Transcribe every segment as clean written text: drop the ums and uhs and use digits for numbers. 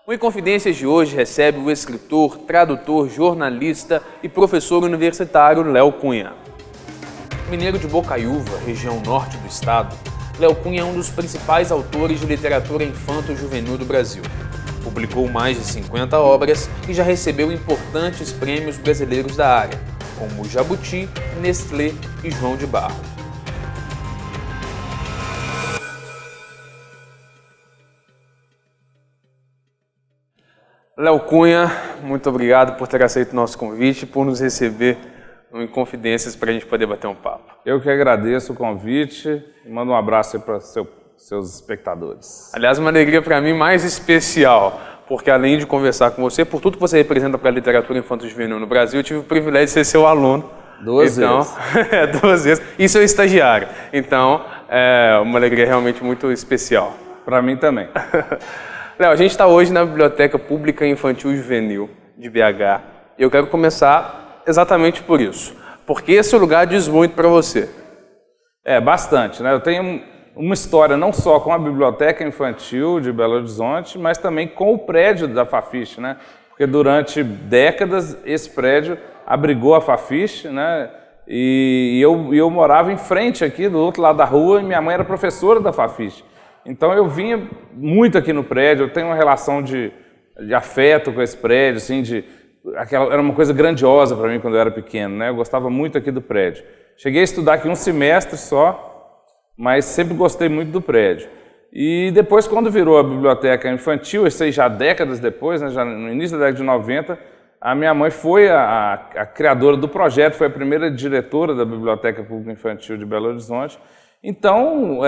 O Inconfidências de hoje recebe o escritor, tradutor, jornalista e professor universitário Léo Cunha. Mineiro de Bocaiúva, região norte do estado, Léo Cunha é um dos principais autores de literatura infanto-juvenil do Brasil. Publicou mais de 50 obras e já recebeu importantes prêmios brasileiros da área, como Jabuti, Nestlé e João de Barro. Léo Cunha, muito obrigado por ter aceito o nosso convite e por nos receber no Inconfidências para a gente poder bater um papo. Eu que agradeço o convite e mando um abraço aí para seus espectadores. Aliás, uma alegria para mim mais especial, porque além de conversar com você, por tudo que você representa para a literatura infanto-juvenil no Brasil, eu tive o privilégio de ser seu aluno. Duas vezes. Duas vezes. E seu estagiário. Então, é uma alegria realmente muito especial. Para mim também. Léo, a gente está hoje na Biblioteca Pública Infantil Juvenil de BH. E eu quero começar exatamente por isso. Porque esse lugar diz muito para você. Bastante, né? Eu tenho uma história não só com a Biblioteca Infantil de Belo Horizonte, mas também com o prédio da Fafiche, né? Porque durante décadas esse prédio abrigou a Fafiche, né? E eu morava em frente aqui, do outro lado da rua, e minha mãe era professora da Fafiche. Então eu vinha muito aqui no prédio, eu tenho uma relação de afeto com esse prédio, assim, era uma coisa grandiosa para mim quando eu era pequeno, né? Eu gostava muito aqui do prédio. Cheguei a estudar aqui um semestre só, mas sempre gostei muito do prédio. E depois, quando virou a biblioteca infantil, isso aí já décadas depois, né, já no início da década de 90, a minha mãe foi a criadora do projeto, foi a primeira diretora da Biblioteca Pública Infantil de Belo Horizonte. Então,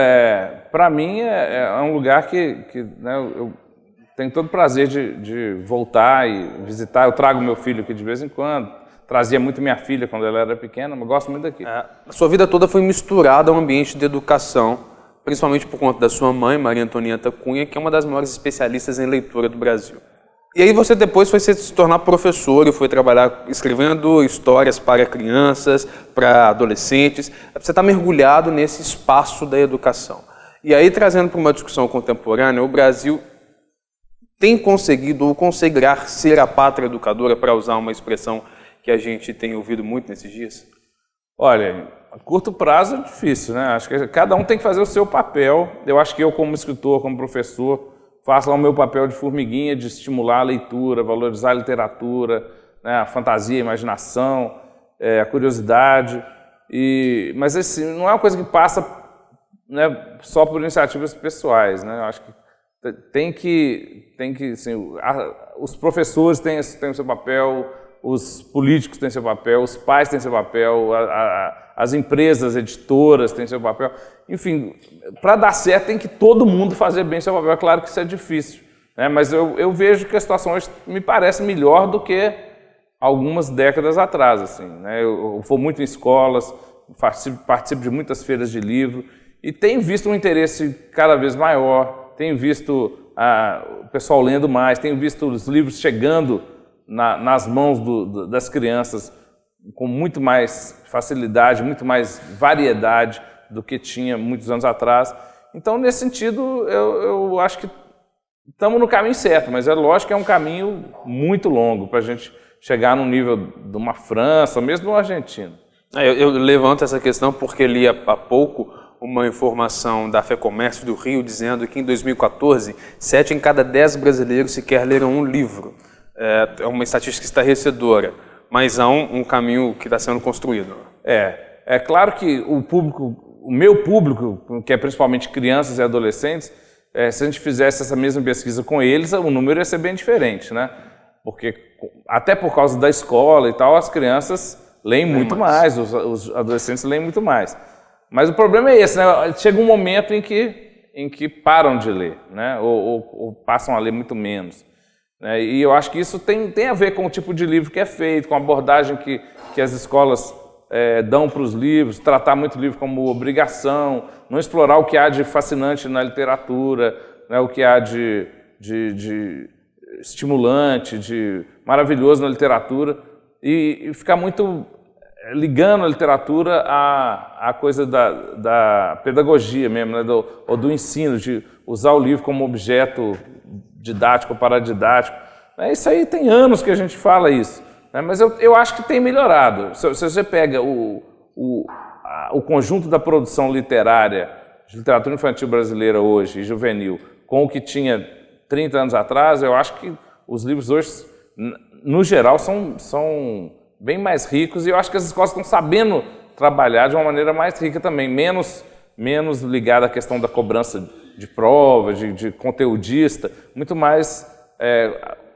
para mim, é um lugar que né, eu tenho todo o prazer de voltar e visitar. Eu trago meu filho aqui de vez em quando, trazia muito minha filha quando ela era pequena, mas gosto muito daqui. A sua vida toda foi misturada ao ambiente de educação, principalmente por conta da sua mãe, Maria Antonieta Cunha, que é uma das maiores especialistas em leitura do Brasil. E aí você depois foi se tornar professor e foi trabalhar escrevendo histórias para crianças, para adolescentes. Você está mergulhado nesse espaço da educação. E aí, trazendo para uma discussão contemporânea, o Brasil tem conseguido ou conseguirá ser a pátria educadora, para usar uma expressão que a gente tem ouvido muito nesses dias? Olha, a curto prazo é difícil, né? Acho que cada um tem que fazer o seu papel. Eu acho que eu, como escritor, como professor, faço lá o meu papel de formiguinha, de estimular a leitura, valorizar a literatura, né, a fantasia, a imaginação, a curiosidade. Mas assim, não é uma coisa que passa, né, só por iniciativas pessoais, né? Eu acho que tem que assim, os professores têm o seu papel, os políticos têm seu papel, os pais têm seu papel, as empresas, editoras têm seu papel. Enfim, para dar certo tem que todo mundo fazer bem seu papel. É claro que isso é difícil, né? Mas eu vejo que a situação hoje me parece melhor do que algumas décadas atrás. Assim, né? Eu vou muito em escolas, participo de muitas feiras de livro e tenho visto um interesse cada vez maior, tenho visto o pessoal lendo mais, tenho visto os livros chegando nas mãos das crianças com muito mais facilidade, muito mais variedade do que tinha muitos anos atrás. Então, nesse sentido, eu acho que estamos no caminho certo, mas é lógico que é um caminho muito longo para a gente chegar no nível de uma França, ou mesmo de uma Argentina. Eu levanto essa questão porque li há pouco uma informação da FEComércio do Rio dizendo que em 2014, 7 em cada 10 brasileiros sequer leram um livro. É uma estatística estarrecedora, mas há um caminho que está sendo construído. É claro que o meu público, que é principalmente crianças e adolescentes, se a gente fizesse essa mesma pesquisa com eles, o número ia ser bem diferente, né? Porque até por causa da escola e tal, as crianças leem muito mais, os adolescentes leem muito mais. Mas o problema é esse, né? Chega um momento em que param de ler, né? Ou passam a ler muito menos. E eu acho que isso tem a ver com o tipo de livro que é feito, com a abordagem que as escolas dão para os livros, tratar muito o livro como obrigação, não explorar o que há de fascinante na literatura, né, o que há de estimulante, de maravilhoso na literatura, e ficar muito ligando a literatura à coisa da pedagogia mesmo, né, ou do ensino, de usar o livro como objeto didático ou paradidático. Isso aí tem anos que a gente fala isso, né? Mas eu acho que tem melhorado. Se você pega o conjunto da produção literária, de literatura infantil brasileira hoje e juvenil, com o que tinha 30 anos atrás, eu acho que os livros hoje, no geral, são bem mais ricos, e eu acho que as escolas estão sabendo trabalhar de uma maneira mais rica também, menos ligada à questão da cobrança de prova, de conteudista, muito mais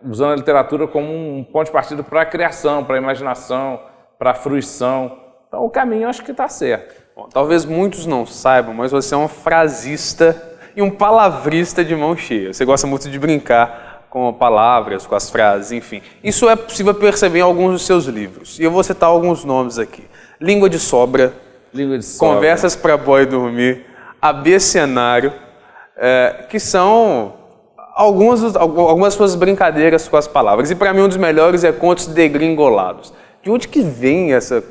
usando a literatura como um ponto de partida para a criação, para a imaginação, para a fruição. Então o caminho eu acho que está certo. Bom, talvez muitos não saibam, mas você é um frasista e um palavrista de mão cheia. Você gosta muito de brincar com palavras, com as frases, enfim. Isso é possível perceber em alguns dos seus livros. E eu vou citar alguns nomes aqui. Língua de Sobra, Conversas para Boy Dormir, Abecenário, que são algumas das suas brincadeiras com as palavras. E para mim um dos melhores é Contos Degringolados. De onde que vem essa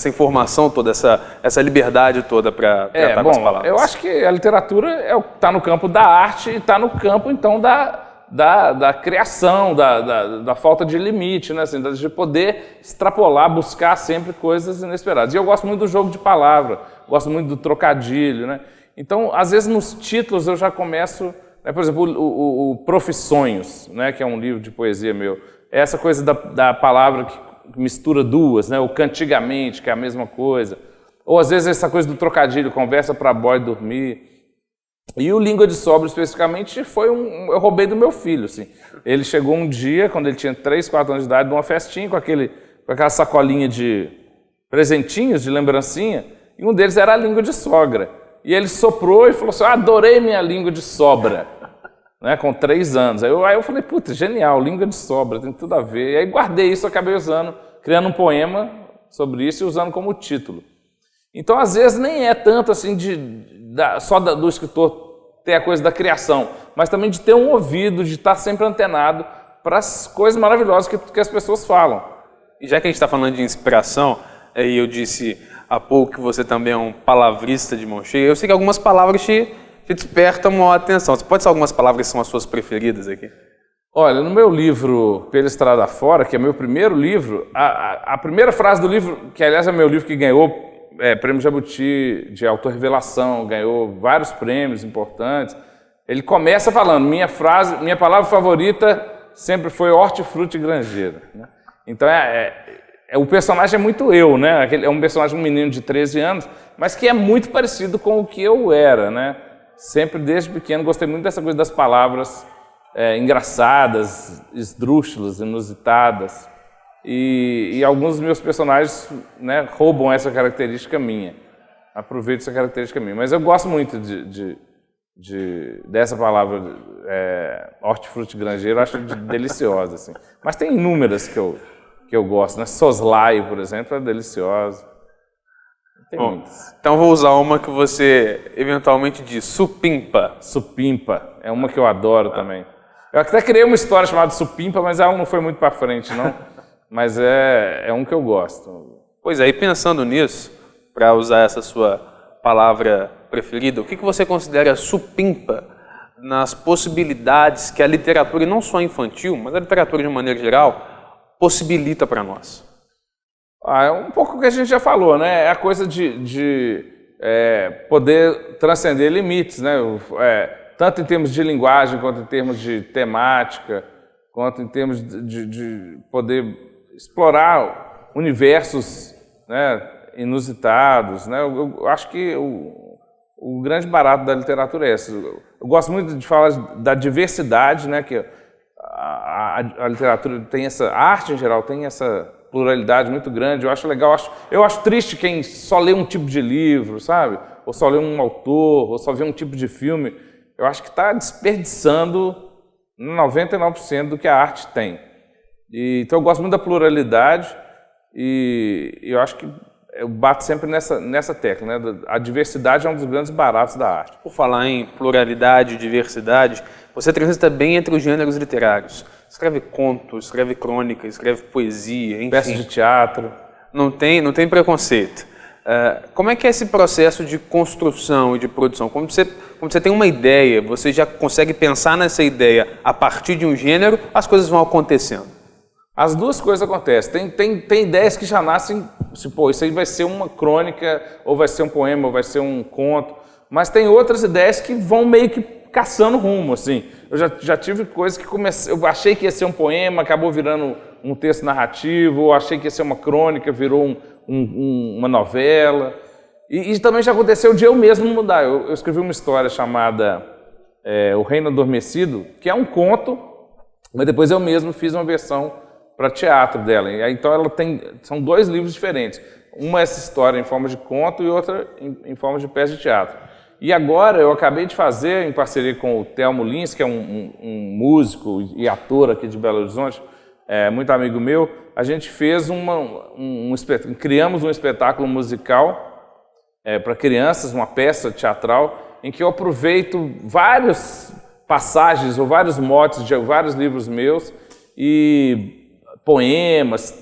informação toda, essa liberdade toda para tratar com as palavras? Eu acho que a literatura está no campo da arte e está no campo, então, da criação, da falta de limite, né? Assim, de poder extrapolar, buscar sempre coisas inesperadas. E eu gosto muito do jogo de palavra, gosto muito do trocadilho, né? Então, às vezes, nos títulos eu já começo... Né? Por exemplo, o Profissonhos, né? Que é um livro de poesia meu. É essa coisa da palavra que mistura duas, né? O cantigamente, que é a mesma coisa. Ou, às vezes, essa coisa do trocadilho, Conversa para Boy Dormir. E o Língua de Sobra, especificamente, eu roubei do meu filho, assim. Ele chegou um dia, quando ele tinha 3, 4 anos de idade, numa festinha com aquela sacolinha de presentinhos, de lembrancinha, e um deles era a língua de sogra. E ele soprou e falou assim, adorei minha língua de sobra, né, com 3 anos. Aí eu falei, puta, genial, língua de sobra, tem tudo a ver. E aí guardei isso, acabei usando, criando um poema sobre isso e usando como título. Então, às vezes, nem é tanto assim só do escritor ter a coisa da criação, mas também de ter um ouvido, de estar sempre antenado para as coisas maravilhosas que as pessoas falam. E já que a gente está falando de inspiração, e eu disse há pouco que você também é um palavrista de mão cheia, eu sei que algumas palavras te despertam a atenção. Você pode ser algumas palavras que são as suas preferidas aqui? Olha, no meu livro Pela Estrada Fora, que é meu primeiro livro, a primeira frase do livro, que aliás é meu livro que ganhou Prêmio Jabuti de autorrevelação, ganhou vários prêmios importantes. Ele começa falando, minha palavra favorita sempre foi hortifruti granjeiro, né? Então o personagem é muito eu, né? É um personagem, um menino de 13 anos, mas que é muito parecido com o que eu era, né? Sempre desde pequeno gostei muito dessa coisa das palavras engraçadas, esdrúxulas, inusitadas. E alguns dos meus personagens, né, roubam essa característica minha, aproveitam essa característica minha. Mas eu gosto muito dessa palavra hortifruti granjeiro, acho deliciosa, assim. Mas tem inúmeras que eu gosto, né? Soslaio, por exemplo, é deliciosa. Tem muitas. Então vou usar uma que você eventualmente diz, supimpa. Supimpa, é uma que eu adoro também. Eu até criei uma história chamada Supimpa, mas ela não foi muito para frente, não. Mas é um que eu gosto. Pois é, e pensando nisso, para usar essa sua palavra preferida, o que você considera supimpa nas possibilidades que a literatura, e não só infantil, mas a literatura de uma maneira geral, possibilita para nós? É um pouco o que a gente já falou, né? É a coisa de poder transcender limites, né? Tanto em termos de linguagem, quanto em termos de temática, quanto em termos de poder explorar universos, né, inusitados, né? Eu acho que o grande barato da literatura é esse. Eu gosto muito de falar da diversidade, né? Que a literatura tem a arte em geral tem essa pluralidade muito grande. Eu acho legal, eu acho triste quem só lê um tipo de livro, sabe? Ou só lê um autor, ou só vê um tipo de filme. Eu acho que está desperdiçando 99% do que a arte tem. Então eu gosto muito da pluralidade e eu acho que eu bato sempre nessa tecla, né? A diversidade é um dos grandes baratos da arte. Por falar em pluralidade e diversidade, você transita bem entre os gêneros literários. Escreve contos, escreve crônica, escreve poesia, enfim. Peças de teatro. Não tem preconceito. Como é que é esse processo de construção e de produção? quando você tem uma ideia, você já consegue pensar nessa ideia a partir de um gênero, as coisas vão acontecendo? As duas coisas acontecem. Tem ideias que já nascem, pô, isso aí vai ser uma crônica, ou vai ser um poema, ou vai ser um conto. Mas tem outras ideias que vão meio que caçando rumo, assim. Eu já tive coisas que eu achei que ia ser um poema, acabou virando um texto narrativo, ou achei que ia ser uma crônica, virou uma novela. E também já aconteceu de eu mesmo mudar. Eu escrevi uma história chamada O Reino Adormecido, que é um conto, mas depois eu mesmo fiz uma versão para teatro dela. E aí, então são 2 livros diferentes. Uma é essa história em forma de conto e outra em forma de peça de teatro. E agora eu acabei de fazer, em parceria com o Telmo Lins, que é um músico e ator aqui de Belo Horizonte, muito amigo meu, a gente fez criamos um espetáculo musical para crianças, uma peça teatral, em que eu aproveito várias passagens ou vários motes de vários livros meus e poemas,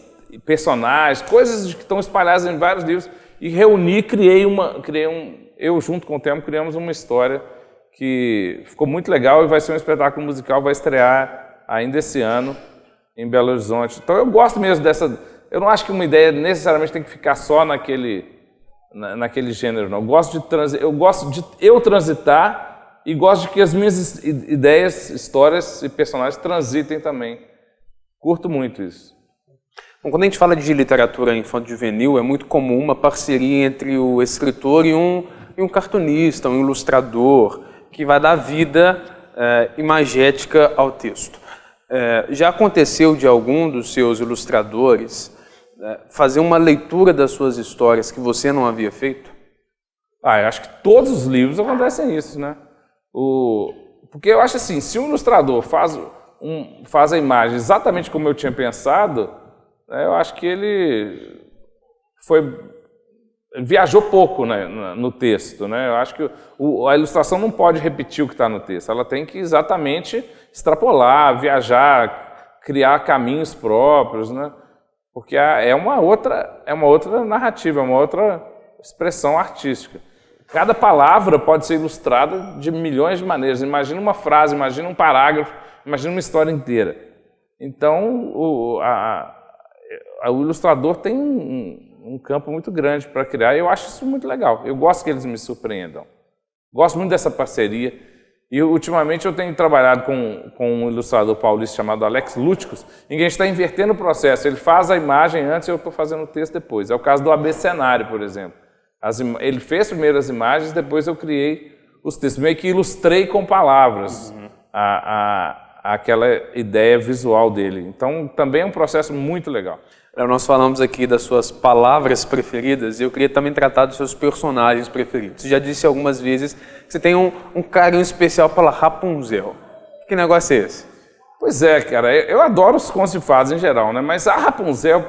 personagens, coisas que estão espalhadas em vários livros e reuni, eu junto com o Telmo criamos uma história que ficou muito legal e vai ser um espetáculo musical, vai estrear ainda esse ano em Belo Horizonte. Então eu gosto mesmo eu não acho que uma ideia necessariamente tem que ficar só naquele gênero, não. Eu gosto de eu transitar e gosto de que as minhas ideias, histórias e personagens transitem também. Curto muito isso. Bom, quando a gente fala de literatura infanto-juvenil, é muito comum uma parceria entre o escritor e um cartunista, um ilustrador, que vai dar vida imagética ao texto. Já aconteceu de algum dos seus ilustradores fazer uma leitura das suas histórias que você não havia feito? Eu acho que todos os livros acontecem isso, né? Porque eu acho assim, se um ilustrador faz a imagem exatamente como eu tinha pensado, eu acho que ele viajou pouco, né, no texto, né? Eu acho que a ilustração não pode repetir o que está no texto, ela tem que exatamente extrapolar, viajar, criar caminhos próprios, né? Porque é uma outra narrativa, é uma outra expressão artística. Cada palavra pode ser ilustrada de milhões de maneiras. Imagina uma frase, imagina um parágrafo, imagina uma história inteira. Então, o ilustrador tem um campo muito grande para criar e eu acho isso muito legal. Eu gosto que eles me surpreendam. Gosto muito dessa parceria. E, ultimamente, eu tenho trabalhado com um ilustrador paulista chamado Alex Lúticos, em que a gente está invertendo o processo. Ele faz a imagem antes e eu estou fazendo o texto depois. É o caso do AB Cenário, por exemplo. Ele fez primeiro as imagens, depois eu criei os textos. Meio que ilustrei com palavras aquela ideia visual dele. Então, também é um processo muito legal. Nós falamos aqui das suas palavras preferidas e eu queria também tratar dos seus personagens preferidos. Você já disse algumas vezes que você tem um carinho especial pela Rapunzel. Que negócio é esse? Pois é, cara, eu adoro os contos de fadas em geral, né? Mas a Rapunzel,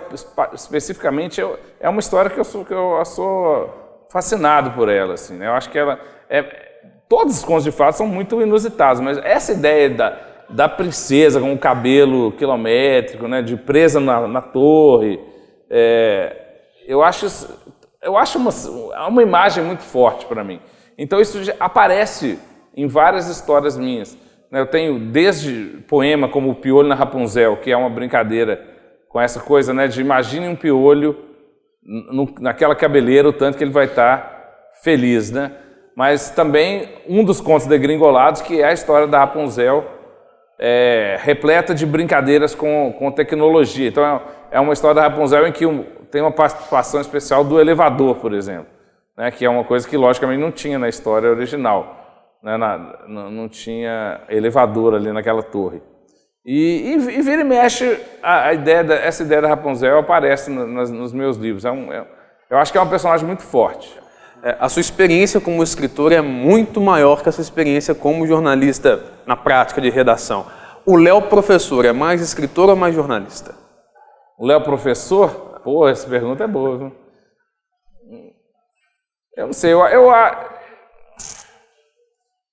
especificamente, é uma história que eu sou fascinado por ela, assim, né? Eu acho que todos os contos de fadas são muito inusitados, mas essa ideia da princesa com o cabelo quilométrico, né, de presa na torre, eu acho uma imagem muito forte para mim. Então isso já aparece em várias histórias minhas. Eu tenho desde poema como o Piolho na Rapunzel, que é uma brincadeira com essa coisa, né, de imagine um piolho naquela cabeleira, o tanto que ele vai estar feliz, né? Mas também um dos contos degringolados, que é a história da Rapunzel, repleta de brincadeiras com tecnologia. Então é uma história da Rapunzel em que tem uma participação especial do elevador, por exemplo, né, que é uma coisa que logicamente não tinha na história original, né, não tinha elevador ali naquela torre. E vira e mexe, essa ideia da Rapunzel aparece nos meus livros. Eu acho que é uma personagem muito forte. A sua experiência como escritor é muito maior que a sua experiência como jornalista na prática de redação. O Léo professor é mais escritor ou mais jornalista? O Léo professor? Pô, essa pergunta é boa, viu? Eu não sei,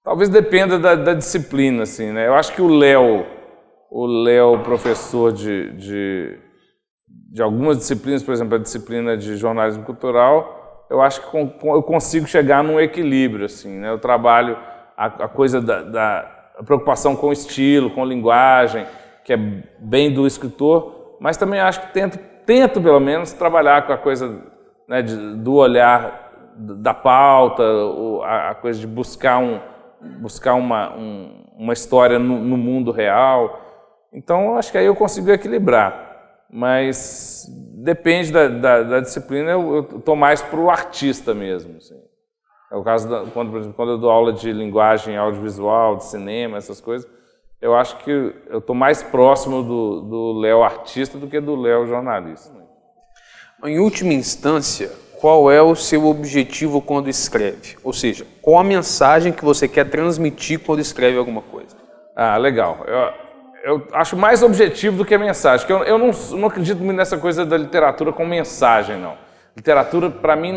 talvez dependa da disciplina, assim, né? Eu acho que o Léo professor de algumas disciplinas, por exemplo, a disciplina de jornalismo cultural, eu acho que eu consigo chegar num equilíbrio, assim, né? Eu trabalho a coisa da preocupação com estilo, com linguagem, que é bem do escritor, mas também acho que tento pelo menos trabalhar com a coisa, né, do olhar da pauta, a coisa de buscar uma história no mundo real. Então, acho que aí eu consigo equilibrar, mas depende da disciplina, eu estou mais para o artista mesmo. Assim. É o caso, por exemplo, quando eu dou aula de linguagem audiovisual, de cinema, essas coisas, eu acho que eu estou mais próximo do Léo artista do que do Léo jornalista. Em última instância, qual é o seu objetivo quando escreve? Ou seja, qual a mensagem que você quer transmitir quando escreve alguma coisa? Ah, legal. Eu acho mais objetivo do que a mensagem, porque eu não acredito muito nessa coisa da literatura com mensagem, não. Literatura, para mim,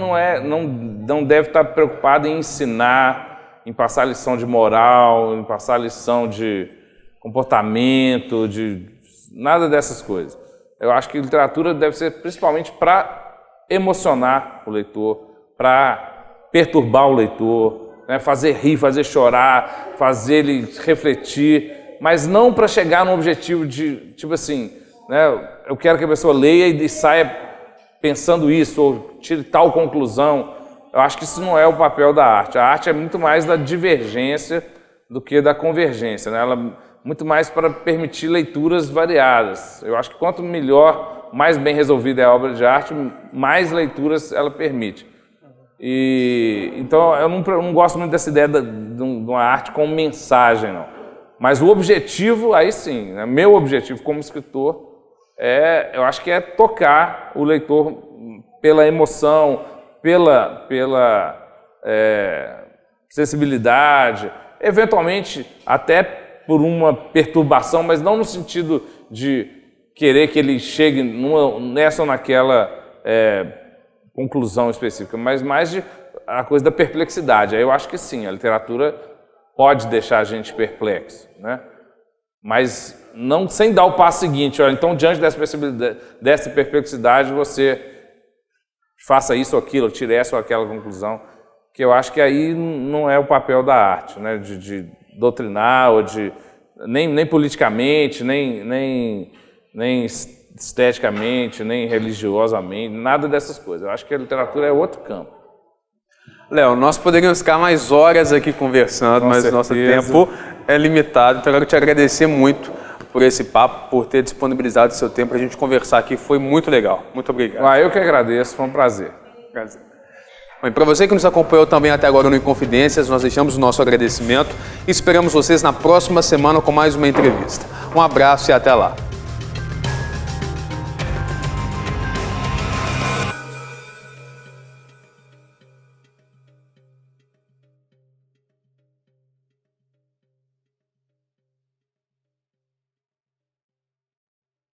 não deve estar preocupada em ensinar, em passar lição de moral, em passar lição de comportamento, de nada dessas coisas. Eu acho que literatura deve ser principalmente para emocionar o leitor, para perturbar o leitor, né? Fazer rir, fazer chorar, fazer ele refletir, mas não para chegar num objetivo de, tipo assim, né? Eu quero que a pessoa leia e saia pensando isso, ou tire tal conclusão. Eu acho que isso não é o papel da arte. A arte é muito mais da divergência do que da convergência, né? Ela é muito mais para permitir leituras variadas. Eu acho que quanto melhor, mais bem resolvida é a obra de arte, mais leituras ela permite. Então, eu não gosto muito dessa ideia de uma arte com mensagem, não. Mas o objetivo, aí sim, né? Meu objetivo como escritor, eu acho que é tocar o leitor pela emoção, pela sensibilidade, eventualmente até por uma perturbação, mas não no sentido de querer que ele chegue nessa ou naquela conclusão específica, mas mais a coisa da perplexidade. Aí eu acho que sim, a literatura pode deixar a gente perplexo, né? Mas não sem dar o passo seguinte. Olha, então, diante dessa perplexidade, você faça isso ou aquilo, tire essa ou aquela conclusão, que eu acho que aí não é o papel da arte, né? De doutrinar, ou nem politicamente, nem esteticamente, nem religiosamente, nada dessas coisas. Eu acho que a literatura é outro campo. Léo, nós poderíamos ficar mais horas aqui conversando, mas o nosso tempo é limitado. Então eu quero te agradecer muito por esse papo, por ter disponibilizado o seu tempo para a gente conversar aqui. Foi muito legal. Muito obrigado. Eu que agradeço, foi um prazer. Bom, para você que nos acompanhou também até agora no Inconfidências, nós deixamos o nosso agradecimento e esperamos vocês na próxima semana com mais uma entrevista. Um abraço e até lá.